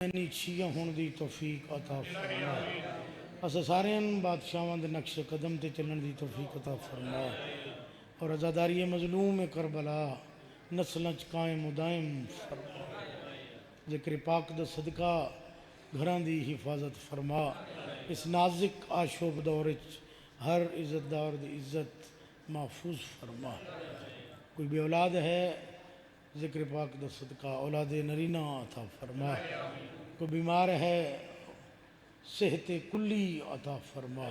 نیچیاں ہون دی توفیق عطا فرما اسا سارے بادشاہاں دے نقش قدم تے چلن دی توفیق عطا فرما اور عزاداری مظلوم کربلا نسلاں چ قائم و دائم فرما ذکر پاک دا صدقہ گھراں دی حفاظت فرما اس نازک آشوب دور وچ ہر عزت دار دی عزت محفوظ فرما کوئی بے اولاد ہے ذکر پاک دا صدقہ اولاد نرینہ عطا فرما کوئی بیمار ہے صحت کلی عطا فرما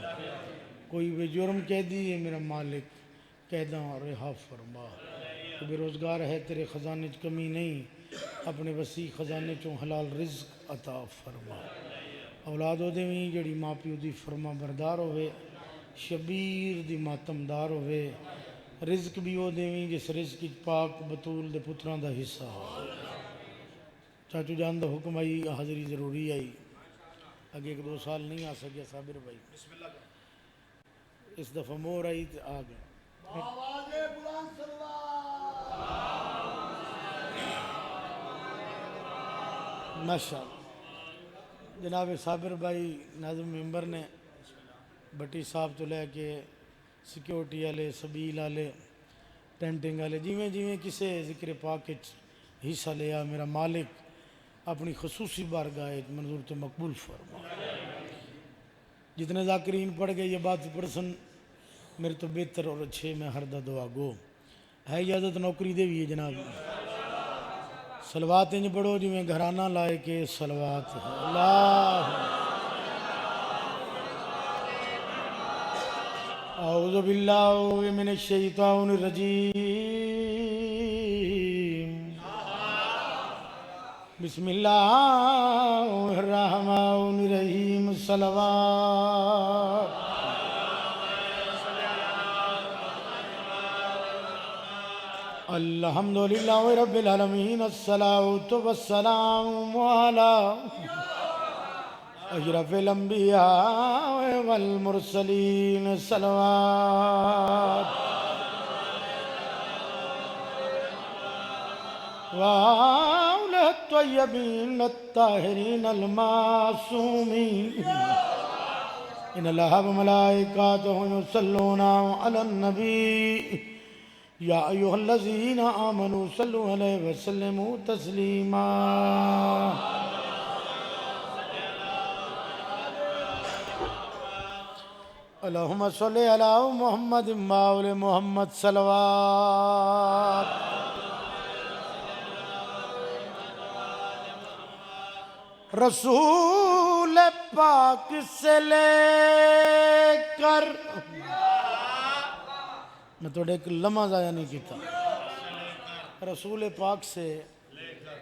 کوئی بے جرم قیدی ہے میرا مالک قیداں رہا فرما کوئی بے روزگار ہے تیرے خزانے چ کمی نہیں اپنے وسیع خزانے چوں حلال رزق عطا فرما اولاد او دیویں جڑی ماں پیو دی فرما بردار ہوئے شبیر دی ماتمدار ہوئے رزق بھی او دیویں جس رزق پاک بطول دے پتران دا حصہ ہو چاچو جان دا حکم آئی حاضری ضروری آئی اگے 1-2 سال نہیں آ سکیا صابر بھائی اس دفعہ مور آئی تو آ گئے ماشاءاللہ جناب صابر بھائی ناظم ممبر نے بٹی صاحب تو لے کے سیکیورٹی والے سبیل والے ٹینٹنگ والے جویں کسے ذکر پاک حصہ لیا میرا مالک اپنی خصوصی بارگاہ منظور تو مقبول فرما جتنے ذاکرین پڑھ گئے یہ بات پرسن میرے تو بہتر اور اچھے میں ہر دا دعا گو ہے اجازت نوکری دے بھی ہے جناب صلوات انج پڑھو جو میں گھرانہ لائے کے صلوات ہے اللہ اعوذ باللہ من الشیطان الرجیم بسم اللہ الرحمن الرحیم صلوات الحمدللہ رب العالمین الصلاۃ والسلام علی اشرف الانبیاء والمرسلین صلوات وآل الطیبین الطاہرین المعصومین ان اللہ وملائکاتہ یصلون علی النبی یا ایہا الذین آمنوا صلوا علیہ وسلموا تسلیما اللہم صلی علی محمد وآل محمد صلوات رسول پاک سے لے کر میں توڑے ایک لمحہ ضائع نہیں کیتا رسول پاک سے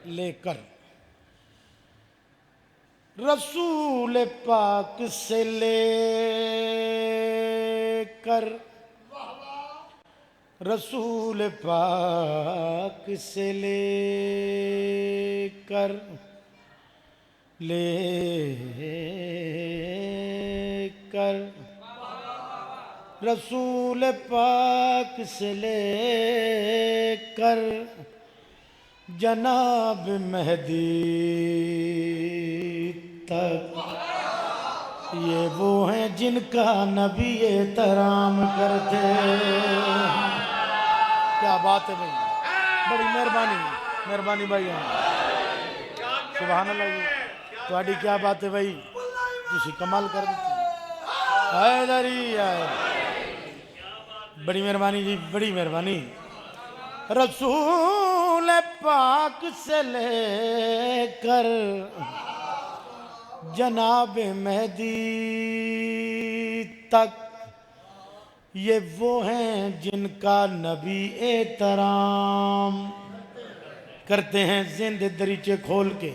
لے کر رسول پاک سے لے کر رسول پاک سے لے کر رسول پاک سے لے کر جناب مہدی تک یہ وہ ہیں جن کا نبی احترام کرتے کیا بات ہے بھائی بڑی مہربانی بھائی سبحان اللہ جی تھوڑی کیا بات ہے بھائی تسی کمال کر دیتی حیدری آئے بڑی مہربانی جی بڑی مہربانی رسول پاک سے لے کر جناب مہدی تک یہ وہ ہیں جن کا نبی احترام کرتے ہیں زند دریچے کھول کے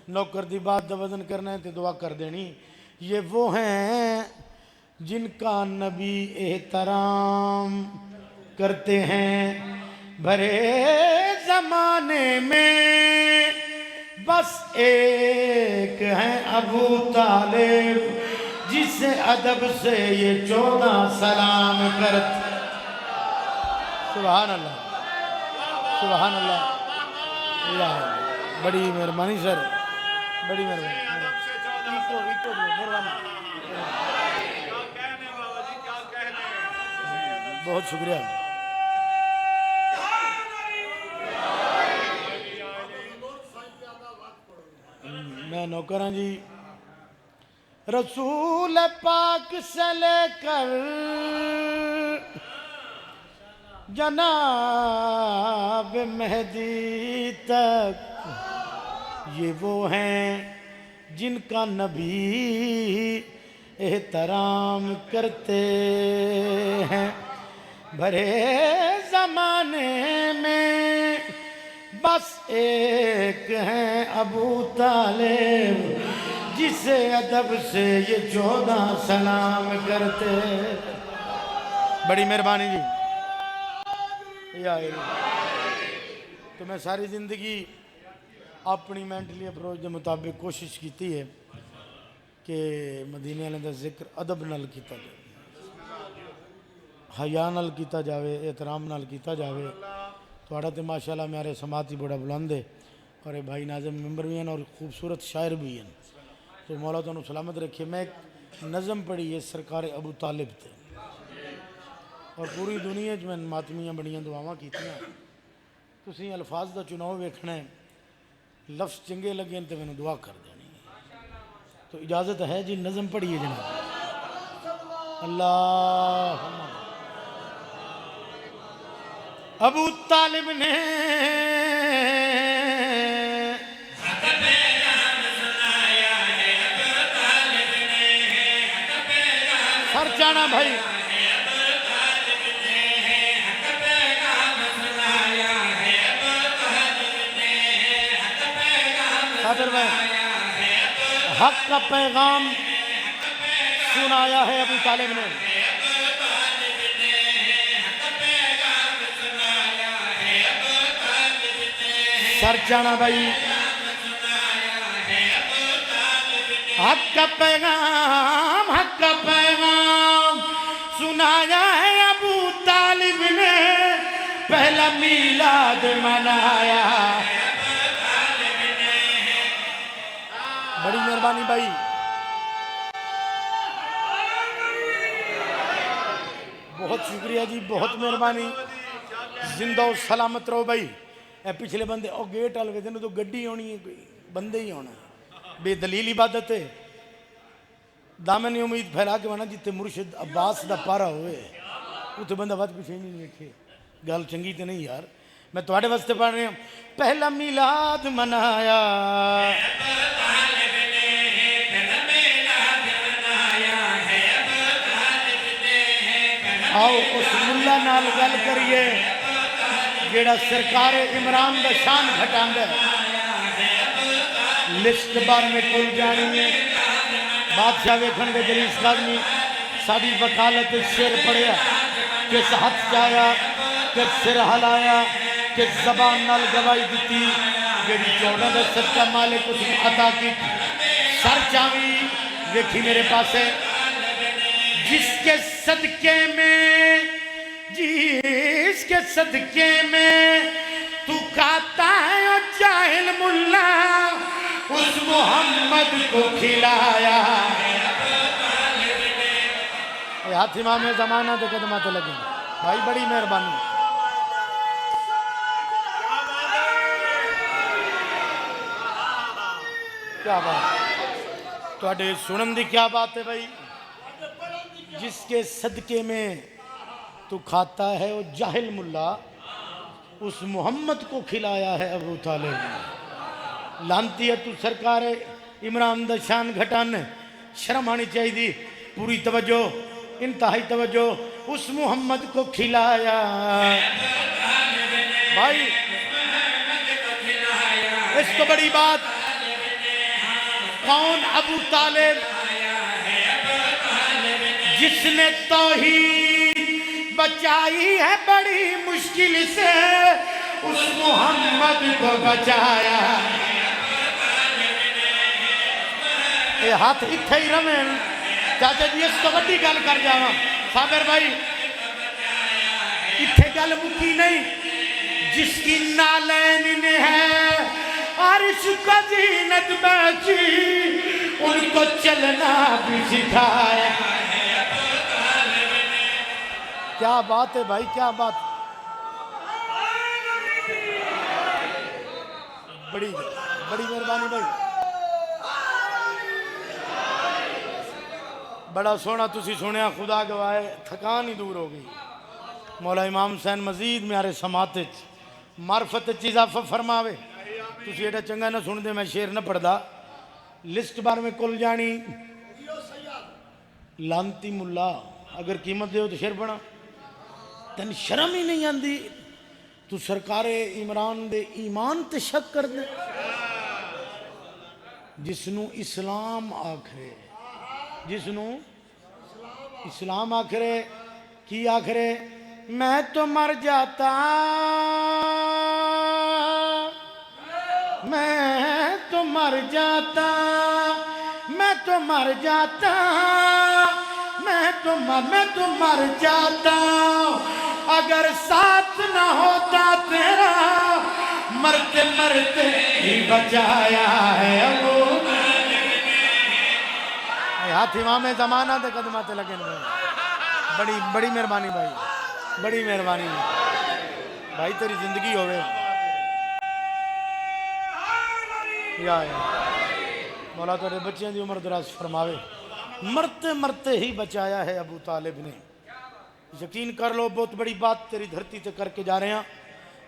نوکر دی بات دا وزن کرنا ہے تو دعا کر دینی یہ وہ ہیں جن کا نبی احترام کرتے ہیں بھرے زمانے میں بس ایک ہیں ابو طالب جسے ادب سے یہ 14 سلام کرتے سبحان اللہ بڑی مہربانی سر بڑی مہربانی، بہت شکریہ۔ میں نوکر ہوں جی، رسول پاک سے لے کر جناب مہدی تک یہ وہ ہیں جن کا نبی احترام کرتے ہیں۔ بھرے زمانے میں بس ایک ہیں ابو طالب جسے ادب سے یہ 14 سلام کرتے۔ بڑی مہربانی جی۔ تو میں ساری زندگی اپنی مینٹلی اپروچ کے مطابق کوشش کیتی ہے کہ مدینے والے دا ذکر ادب نال کیتا جائے، حیا نال کیتا جاوے، احترام نال کیتا جاوے۔ تھوڑا تو ماشاءاللہ میرے سماعت ہی بڑا بلند ہے، اور یہ بھائی ناظم ممبر بھی ہیں اور خوبصورت شاعر بھی ہیں، تو مولا تو انہوں سلامت رکھے۔ میں ایک نظم پڑھی ہے سرکار ابو طالب تے، اور پوری دنیا میں ماتمیاں بڑیاں دعاواں کیتیاں، تسی الفاظ دا چناؤ ویکھنا ہے، لفظ چنگے لگے تو میں نے دعا کر دینی۔ تو اجازت ہے جی، نظم پڑھیے جناب۔ اللہم ابو طالب نے سر جانا بھائی، خاطر بھائی، حق کا پیغام سنایا ہے ابو طالب نے۔ سر جانا بھائی، حق کا پیغام، حق کا پیغام سنایا ہے ابو طالب نے، پہلا میلاد منایا۔ بڑی مہربانی بھائی، بہت شکریہ جی، بہت مہربانی، زندہ و سلامت رہو بھائی۔ اے پچھلے بندے او گیٹ آل گئے تو گڈی ہونی ہے، کوئی بندے ہی ہونا ہے، بے دلیل عبادت ہے۔ دامن امید پھیلا کے وانا جتے مرشد عباس دا پارا ہوئے اتھے بندہ وقت پیچھے نہیں دیکھے، گال چنگی تے نہیں یار۔ میں تواڈے واسطے پڑھ رہی ہوں، پہلا میلاد منایا، آؤ اس ملہ نال گل کریے جیڑا سرکار عمران دا شان گھٹاندہ ہے۔ لسٹ بار میں کوئی جانی ہے، بادشاہ ویکھن دے جلیس قادمی ساڑی وکالت شیر پڑیا، کس ہاتھ جایا، کس سر ہلایا، کس زبان نال گواہی دیتی، جیڑی 14 دے صدقہ مالک اس نے عطا کی۔ سر چاوی ویکھی میرے پاس ہے، جس کے صدقے میں تو کھاتا ہے اور جاہل ملا، اس محمد کو کھلایا۔ ہاتھ امام زمانہ دے قدمات لگیں بھائی، بڑی مہربانی۔ کیا بات، تو اڈے سنن دی کیا بات ہے بھائی؟ جس کے صدقے میں تو کھاتا ہے وہ جاہل ملا، اس محمد کو کھلایا ہے ابو طالب۔ لانتی ہے تو سرکار عمران دا شان گھٹان، شرم آنی چاہیے دی، پوری توجہ، انتہائی توجہ، اس محمد کو کھلایا بھائی۔ اس کو بڑی بات، کون ابو طالب؟ جس نے توحید بچائی ہے بڑی مشکل سے، اس محمد کو بچایا۔ اے ہاتھ اتھے ہی رمین چاچا جی، اس کو بڑی گل کر جاواں صابر بھائی، اتھے گل مکی نہیں۔ جس کی نالین نے ہے عرش کا زینت بخشی ان کو چلنا بھی سکھایا کیا بات ہے بھائی کیا بات بڑی مہربانی بھائی بڑا سونا تسی سنیا خدا گواہے تھکان ہی دور ہو گئی مولا امام حسین مزید میارے سماعت معرفت اضافہ فرماوے تسی ایڈا چنگا نہ سن دے میں شیر نہ پڑھ دا لسٹ بار میں کل جانی لانتی ملا اگر قیمت دے ہو تو شیر بنا تن شرم ہی نہیں آندی تو سرکار عمران دے ایمان تے شک کر دے جسنو اسلام آکھرے جسنو اسلام آکھرے کی آکھرے میں تو مر جاتا میں تو مر جاتا میں تو مر جاتا میں تو مر جاتا اگر ساتھ نہ ہوتا تیرا مرتے مرتے ہی بچایا ہے ابو ہاتھ امام زمانہ دے قدمات لگے بڑی مہربانی بھائی بڑی مہربانی بھائی تیری زندگی ہوئے یا مولا تیرے بچیاں دی عمر دراز فرماوے مرتے مرتے ہی بچایا ہے ابو طالب نے یقین کر لو بہت بڑی بات تیری دھرتی تے کر کے جا رہے ہیں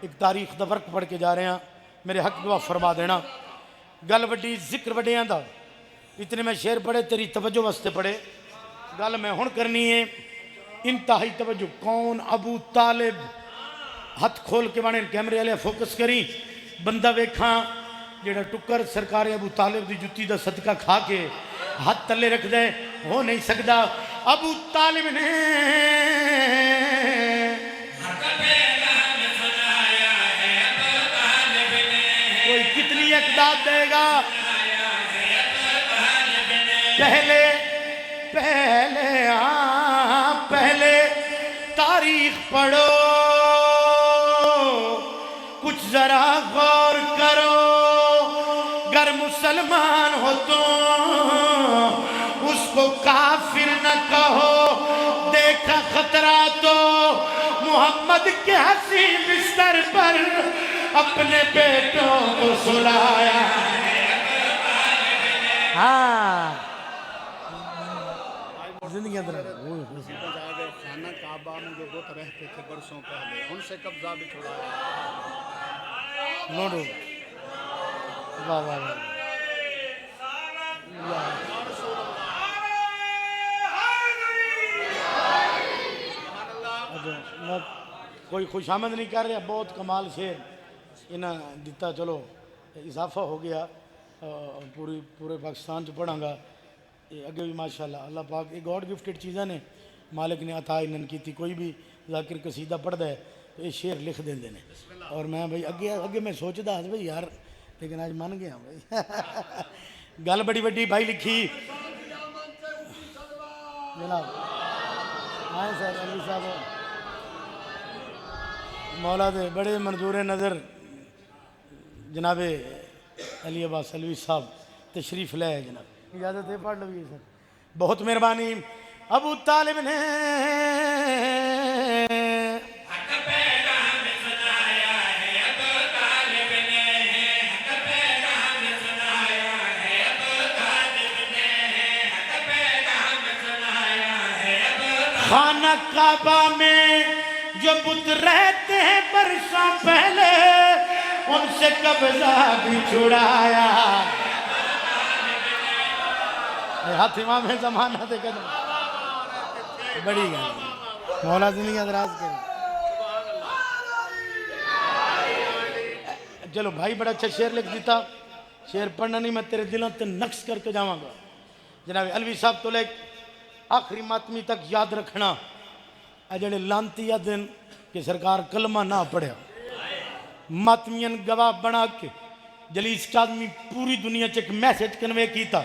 ایک تاریخ دا ورق پڑھ کے جا رہے ہیں میرے حق دعا فرما دینا گل وڈی ذکر وڈیاں دا اتنے میں شعر پڑھے تیری توجہ واسطے پڑھے گل میں ہن کرنی ہے انتہائی توجہ کون ابو طالب ہاتھ کھول کے بانے کیمرے والے فوکس کری بندہ ویکھاں جیڑا ٹکر سرکار ابو طالب دی جتی دا صدقہ کھا کے ہاتھ تلے رکھ دے ہو نہیں سکدا ابو طالب نے کوئی کتنی اقداد دے گا پہلے تاریخ پڑھو کچھ ذرا غور کرو گر مسلمان ہو تو اس کو کافر نہ کہو دیکھا خطرہ تو محمد کے حسین بستر پر اپنے بیٹوں کو سلایا ہاں زندگی اندر خانہ کعبہ میں جو بت رہتے تھے برسوں پہلے ان سے قبضہ بھی چھڑایا نوڑو واہ واہ واہ کوئی خوش آمد نہیں کر رہا بہت کمال شیر انہاں دیتا چلو اضافہ ہو گیا پورے پاکستان چ پڑھاں گا اگے بھی ماشاءاللہ اللہ پاک یہ گاڈ گفٹڈ چیزاں نے مالک نے عطا انہاں کی تھی کوئی بھی ذاکر قصیدہ پڑھدا ہے تو یہ شعر لکھ دیندے نے اور میں بھائی اگے میں سوچدا ہاں بھائی یار لیکن آج من گیا بھائی گل بڑی بڑی بھائی لکھی جناب آئے سر علی صاحب مولا دے بڑے منظور نظر جناب علی عباس علوی صاحب تشریف لے ہے جناب اجازت ہے پڑھ لو یہ سر بہت مہربانی ابو طالب نے خانہ کعبہ میں جو بت رہتے ہیں برسوں پہلے ان سے قبضہ بھی چھڑایا ہاتھ امام زمانہ دے قدم بڑی گل مولا زندگی دراز کرے چلو بھائی بڑا اچھا شعر لکھ دیتا شعر پڑھنا نہیں میں تیرے دلوں تے نقص کر کے جاواں گا جناب علوی صاحب تو لے آخری ماتمی تک یاد رکھنا جڑے لانتی دن کہ سرکار کلمہ نہ پڑھیا ماتمین گواہ بنا کے جلیس کاظمی پوری دنیا چیک میسیج کنوے کیتا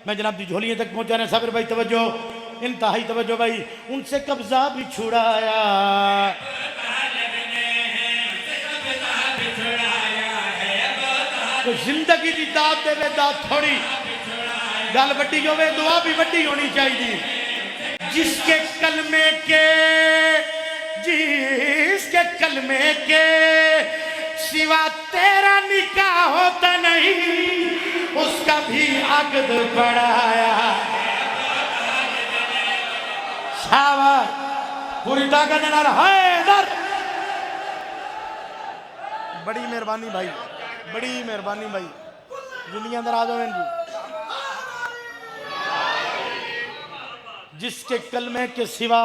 میں جناب دی جھولیاں تک پہنچانے صابر بھائی توجہ انتہائی توجہ بھائی ان سے قبضہ بھی چھڑایا تو زندگی دی داد دے وے داد تھوڑی گل بڑی ہوئے دعا بھی بڑی ہونی چاہیے جس کے کلمے کے سوا تیرا نکاح ہوتا نہیں اس کا بھی عقد پڑھایا شاباش پوری طاقت نال حیدر بڑی مہربانی بھائی بڑی مہربانی بھائی دنیا اندر آجو ہیں جس کے کلمے کے سوا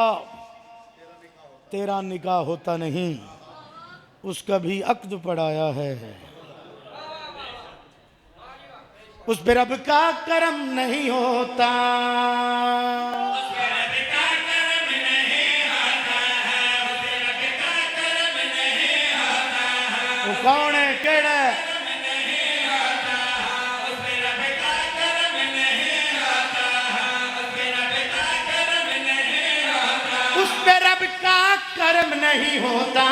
تیرا نکاح ہوتا نہیں اس کا بھی عقد پڑھایا ہے اس پہ رب کا کرم نہیں ہوتا وہ کون ہے کیڑا ہے اس پہ رب کا کرم نہیں ہوتا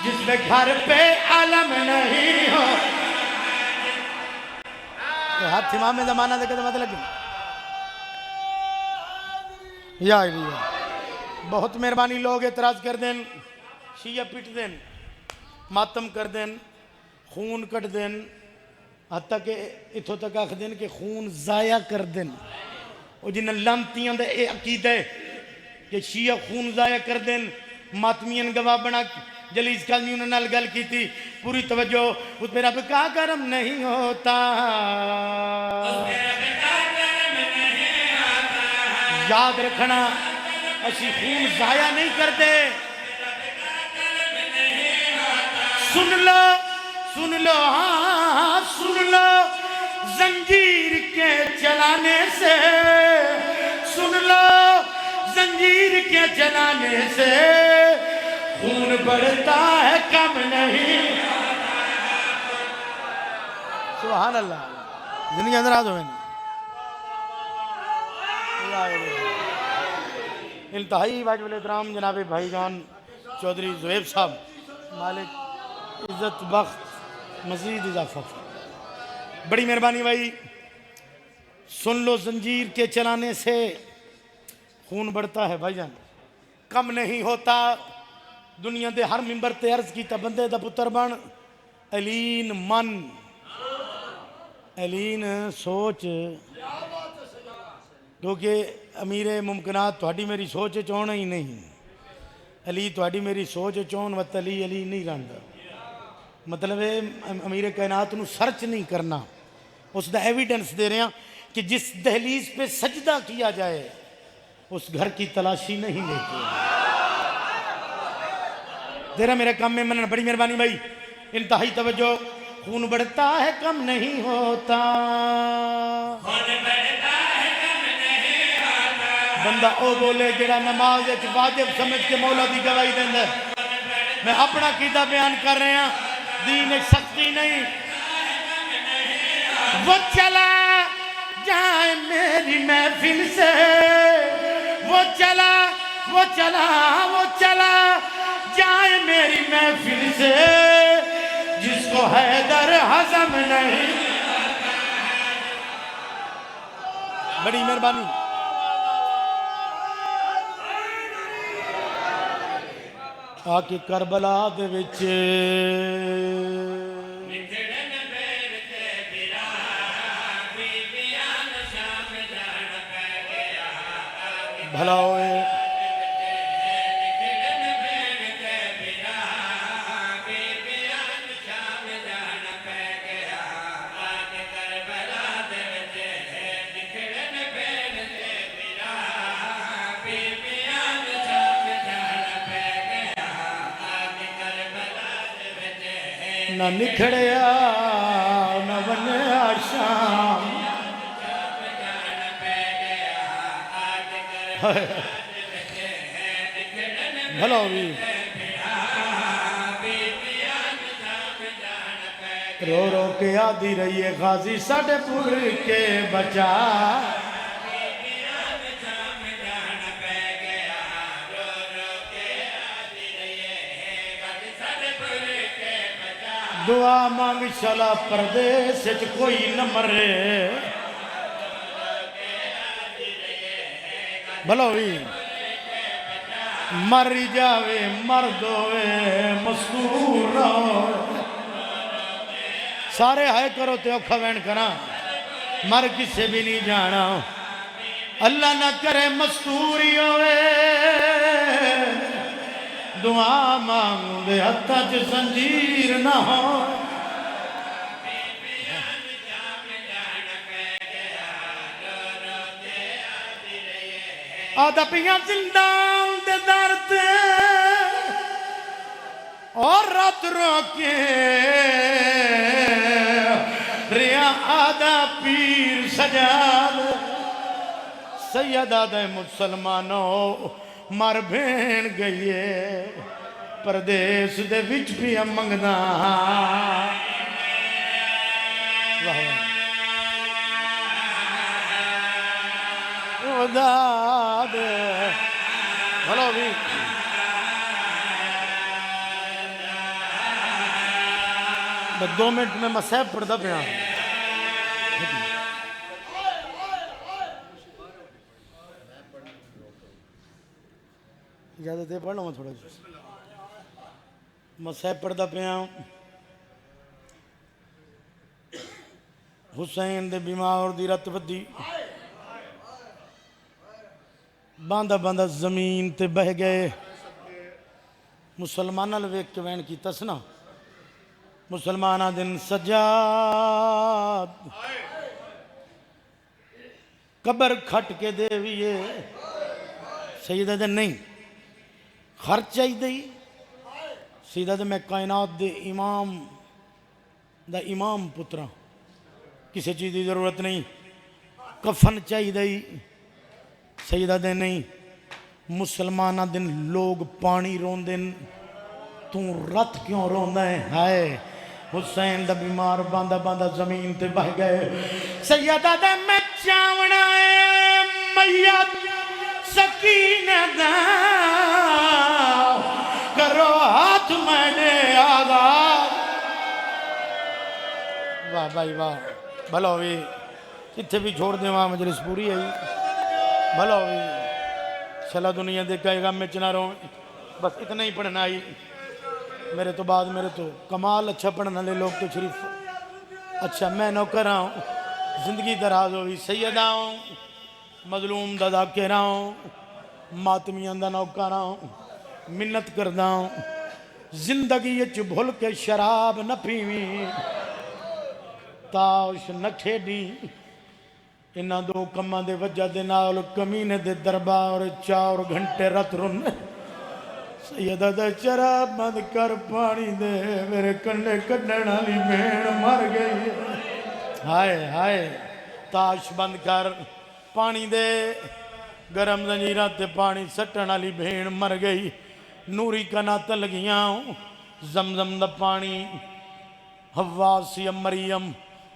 جس میں گھر پہ علم نہیں ہو ہاتھ امام میں زمانہ دے کے تو مطلب یا بہت مہربانی لوگ اعتراض کر دیں شیعہ پٹ دیں ماتم کر دیں خون کٹ دیں حتیٰ کہ اتھو تک آخ دیں کہ خون ضائع کر دیں وہ جنہیں لانتیاں دے اے عقید ہے کہ شیعہ خون ضائع کر دیں ماتمین گواہ بنا جلیس کالمی انہوں نے گل کی تھی پوری توجہ اس پہ رب کا کرم نہیں ہوتا یاد رکھنا اسی خون ضائع نہیں کرتے سن لو ہاں سن لو زنجیر کے چلانے سے سن لو زنجیر کے چلانے سے خون بڑھتا ہے کم نہیں سبحان اللہ زندگی اندر آ جائیں انتہائی واجب الاحترام جناب بھائی جان چودھری زہیب صاحب مالک عزت بخت مزید اضافہ بڑی مہربانی بھائی سن لو زنجیر کے چلانے سے خون بڑھتا ہے بھائی جان کم نہیں ہوتا دنیا دے ہر ممبر تے عرض کیتا بندے دا پتر بن علین من علین سوچ کیونکہ امیر ممکنات تھوڑی میری سوچ چونا ہی نہیں علی تھوڑی میری سوچ چون وقت علی علی نہیں رہندا مطلب ہے امیر کائنات نو سرچ نہیں کرنا اس دا ایویڈنس دے رہے ہیں کہ جس دہلیز پہ سجدہ کیا جائے اس گھر کی تلاشی نہیں لیتے تیرا میرے کام میں مننا بڑی مہربانی بھائی انتہائی توجہ خون بڑھتا ہے کم نہیں ہوتا بندہ او بولے جڑا نماز ایک واجب سمجھ کے مولا دی گواہی دیندہ ہے میں اپنا قیدہ بیان کر رہے ہیں دین ایک سختی نہیں وہ چلا جائے میری محفل سے وہ چلا جائے میری محفل سے جس کو حیدر ہضم نہیں بڑی مہربانی آکے کربلا دے وچ بھلا ہوئے نہ نکھڑیا نہ بنیا شام بھلا بھی رو رو کے آدھی رہی ہے غازی ساڑھے پور کے بچا دعا مانگ شلا پردیس وچ کوئی نہ مرے بھلا ہوئی مر جاوے مرد ہوئے مستور نہ ہوئے سارے ہائے کرو تے اوکھا وین کراں مر کسے بھی نہیں جانا اللہ نہ کرے مستوری ہوئے دعا مانگ دے ہتھاں چ زنجیر نہ ہو آدھا پیاں زندان دے در تے اور رات روکے ریا آدھا پیر سجاد سید آدھا مسلمانوں مر بھین گئیے پردیس دے وچ بھی منگنا خدا دے بھلو بھی بس 2 منٹ میں مسیب پڑھتا پیا اجازت ہے پڑھ لوں میں تھوڑا مسیب پڑھتا پیا حسین دے بیمار دی رت ودی باندھا باندھا زمین تے بہ گئے مسلمانہ لویک کے وین کی تسنا مسلمانہ دن سجاد قبر کھٹ کے دے ویے سیدہ دن نہیں خرچ چاہی دے سیدہ دن میں کائنات دے امام پترہ کسی چیز دی ضرورت نہیں کفن چاہی دے سیدہ دن نہیں مسلمانہ دن لوگ پانی رون دن تو رت کیوں روندا ہے ہائے حسین دا بیمار باندھا باندھا زمین تے بہ گئے سیدہ دن میں چاونا ہے میت سکینہ دا کرو ہاتھ میں نے آزاد واہ بھائی واہ بھلا ہوئی اتھے بھی چھوڑ دیں وہاں مجلس پوری ہے بھلا ہوئی چلا دنیا دیکھا گا میں چنا رہا ہوں بس اتنا ہی پڑھنا آئی میرے تو بعد میرے تو کمال اچھا پڑھنا لے لوگ تو شریف اچھا میں نوکر رہا ہوں زندگی دراز ہوئی سیدہ ہوں مظلوم دادا کہہ رہا ہوں ماتمیاں دا نوکر رہا ہوں منت کردہ ہوں زندگی یہ بھول کے شراب نہ پیویں تاش نہ کھیڑی انہاں 2 کماں دے وجہ دے نال کمینے دے دربار 4 گھنٹے رت رن سیدہ دے شراب بند کر پانی دے میرے کنڈے کڈن والی بھیڑ مر گئی ہائے ہائے تاش بند کر پانی دے گرم زنجیرات تے پانی سٹن والی بھیڑ مر گئی نوری کنات لگیاں زمزم دا پانی حواسی مریم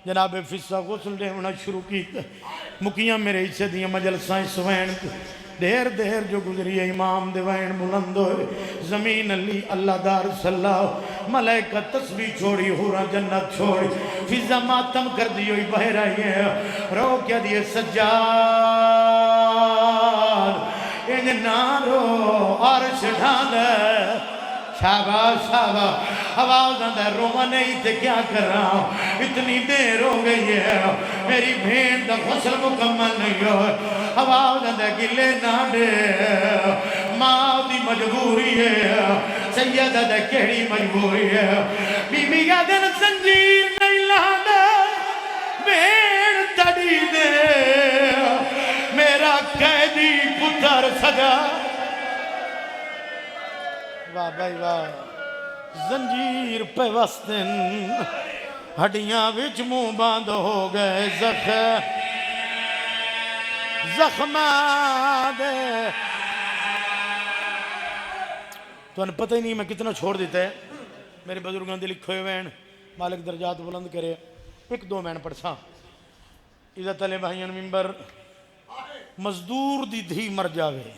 جناب فصہ غسل دے ہونا شروع کی مکیاں میرے حصے دیاں مجلسائیں سوین دیر دیر جو گزری امام دے وین بلند ہوئے زمین علی اللہ دار صلی ملائکہ تسبیح چھوڑی ہورا جنت چھوڑی فضا ماتم کر دی ہوئی بہ رہی ہے رو کیا دیئے سجاد ان نارو عرش ڈھال شاباش شاباش آواز اندر روما نہیں تھے کیا کر رہا ہوں اتنی دیر ہو گئی ہے میری بھین دا غسل مکمل نہیں ہو آواز اندر گلے نہ دے ماں دی مجبوری ہے سیدہ دے کیڑی مجبوری ہے بی بی کا دن زنجیر نہیں لانا بھین تڑی دے میرا قیدی پتر سجا واہ بھائی واہ زنجیر پہ وستن ہڈیاں وچ منہ باندھ ہو گئے زخمہ دے تو انہیں پتہ ہی نہیں میں کتنا چھوڑ دیتا ہے میرے بزرگان دے لکھوئے وین مالک درجات بلند کرے 1-2 مین پڑھسا عزت علی بھائیان ممبر مزدور دی دھی مر جاوے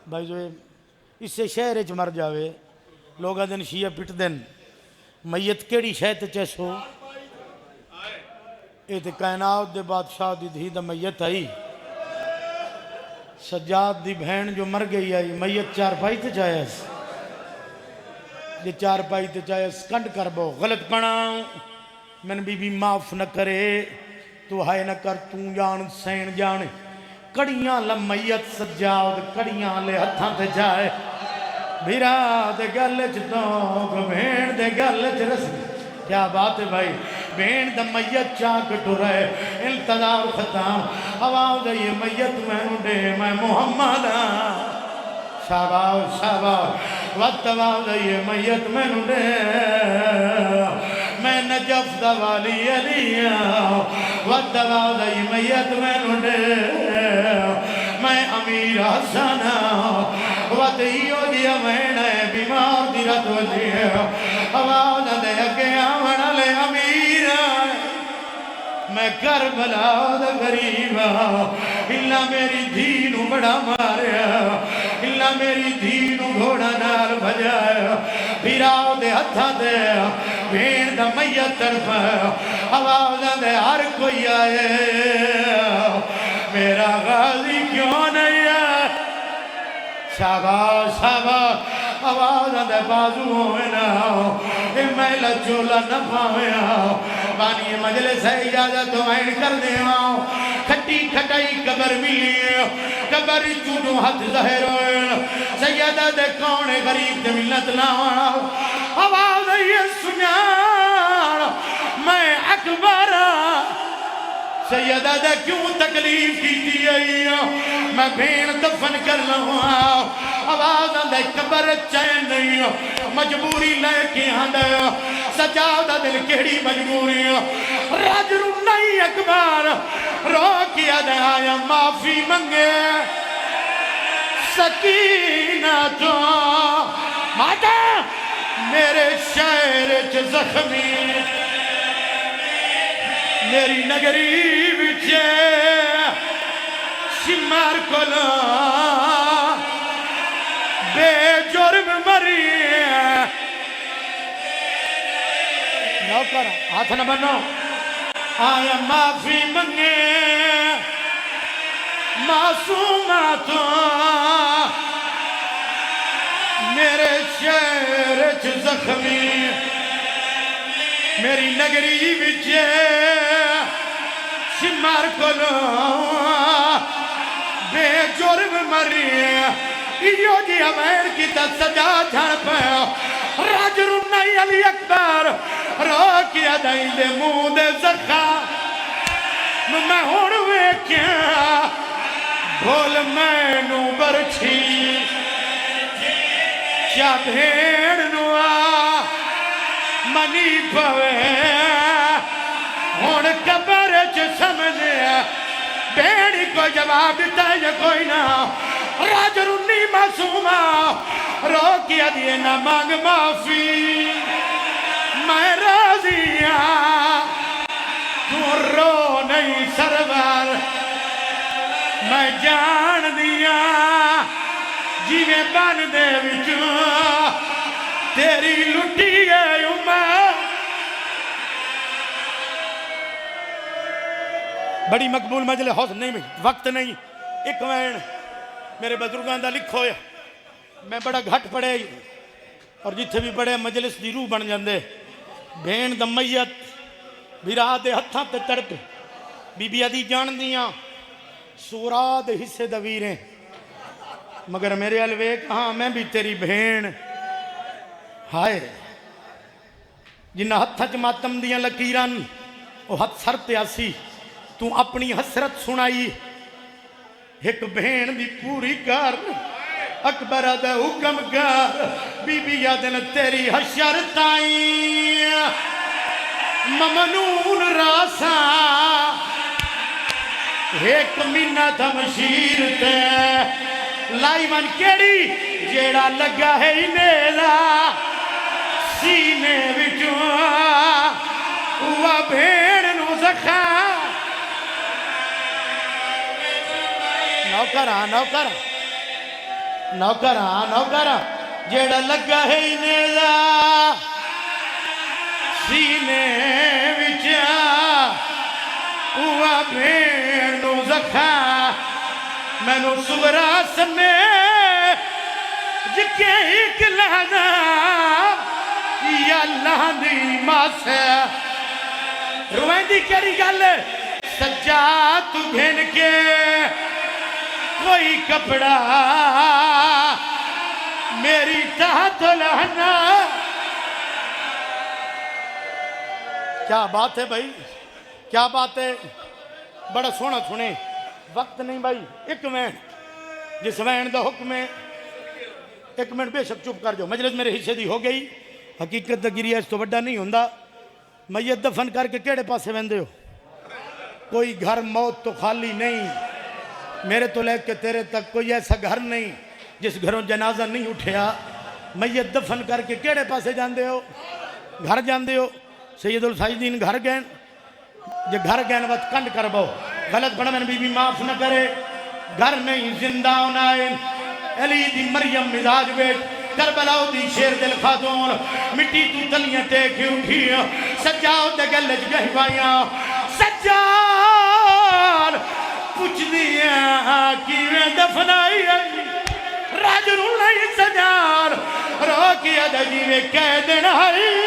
بھائی جو اس سے شہر اچ مر جاوے لوگا دن شیعہ پٹ دن میت کیڑی شے تے چیسو اے تے کائنات دے بادشاہ دی دھی دا میت آئی سجاد دی بہن جو مر گئی آئی میت چار پائی تے چاہیس یہ چار پائی تے چاہیس کنڈ کر بو غلط پڑا من بی معاف نہ کرے تو ہائے نہ کر تو جان سین جان کڑیاں لمیت سجاد کڑیاں لے ہتھاں تے جائے بھیرا دے گل چتوک بھین دے گل چرس کیا بات ہے بھائی بھین دا میت چاک ٹورے انتظار ختم آواز دے یہ میت میں نڈے میں محمد شاباش شاباش وقت آواز دے یہ میت میں نڈے میں نجف دا والی علی وقت آواز دے یہ میت میں نڈے میں امیر حسن وطیو دیا میں بیمار دی رت وجی آواز دے اگے آمن لے امیر میں کربلا دا غریب اللہ میری دینو بڑا ماریا اللہ میری دینو گھوڑا نال بجایا پیراؤ دے ہتھا دے بھین دا میت طرف آواز دے ہر کوئی آئے میرا غازی کیوں نہیں ہے شاباش شاباش آواز دے بازو ہوئے نہ اے میلہ چولا نہ پاوے بانی مجلس ہے اجازت وائن کر دے کھٹی کھٹائی قبر ملی قبر چونو ہاتھ ظاہر ہوئے سیدہ دے کونے غریب دے ملت لاؤ آواز یہ سنیار میں اکبر سیدہ دے کیوں تکلیف کی دی میں بین دفن کر لوں آواز دے قبر چین نہیں مجبوری لے کے آندے سجادہ دل کیڑی مجبوری راجر نہیں اکبر رو کیا دے آیا معافی منگے سکینہ تو ماتا میرے شہر چ زخمی میری نگری بچے شمار کلا بے جرم مری نوکر ہاتھ نہ بنو آیا معافی منگے معصومات میرے شہر چ زخمی میری نگری بچے شمار کلو بے جرم مری ایو جی امیر کی سجا جھڑ پہ راجر نہیں علی اکبر رو کیا دائیں دے منہ دے زخا میں ہوڑوے کیا بھول میں نو برچھی کیا بھیڑ نوا منی پوے ہون قبر چ سمجھے بیڑی کو جواب دیتا ہے کوئی نہ راجر انی معصومہ رو کیا دیئے نہ مانگ معافی میں راضیاں تو رو نہیں سرور میں جان دیا جی میں بان دے وچوں تیری لٹی گئی امت بڑی مقبول مجلس حوصل نہیں وقت نہیں ایک وین میرے بزرگان دا لکھو ہے میں بڑا گھٹ پڑے اور جتھے بھی بڑے مجلس دی روح بن جاندے بھین دا میت بھیرا دے ہتھاں تے تڑپ بی بی آدھی جان دیاں سورا دے حصے دا ویریں مگر میرے الوے کہاں میں بھی تیری بھین ہائے جنہ ہتھا چ ماتم دیاں لکیران وہ ہتھ سر تے آسی تو اپنی حسرت سنائی ایک بہن دی پوری کر اکبر دا حکم کر بی بی یادن تیری حشر تائیں ممنون راسا ایک منت مشیر تے لائی من کیڑی جیڑا لگا ہے نیلا سینے وچوں وہ بھیڑ نو زخا نوکرہ جیڑا لگا ہے نیلا سینے وچ ہوا مینو زخم مینو سورا سمے جکے ایک لہنا یا اللہ دی ماسے روائیں دی کری گل سجا تو گھن کے کوئی کپڑا میری تحت لہنا کیا بات ہے بھائی کیا بات ہے بڑا سونا سنے وقت نہیں بھائی ایک منٹ جس وین دا حکم ہے ایک منٹ بے شک چپ کر جو مجلس میرے حصے دی ہو گئی حقیقت دا گریہ اس تو بڑا نہیں ہوندہ میت دفن کر کے کیڑے پاسے ویندے ہو کوئی گھر موت تو خالی نہیں میرے تو لے کے تیرے تک کوئی ایسا گھر نہیں جس گھروں جنازہ نہیں اٹھیا میت دفن کر کے کیڑے پاسے جاندے ہو گھر جاندے ہو سید الساجدین گھر گئن جو گھر گئن وقت کنڈ کر باؤ غلط بڑا میں بی بی معاف نہ کرے گھر نہیں زندہ ہونائن علی دی مریم مزاج بیٹ کربلاؤ دی شیر دل خاتون مٹی تو تلیاں ٹیکے اٹھی سجاؤ دے گلج گہوائیاں سجال پوچھ دیا کیویں دفنائی راج رو نہیں سجال رو کیا دا جیوے کہہ دینا ہے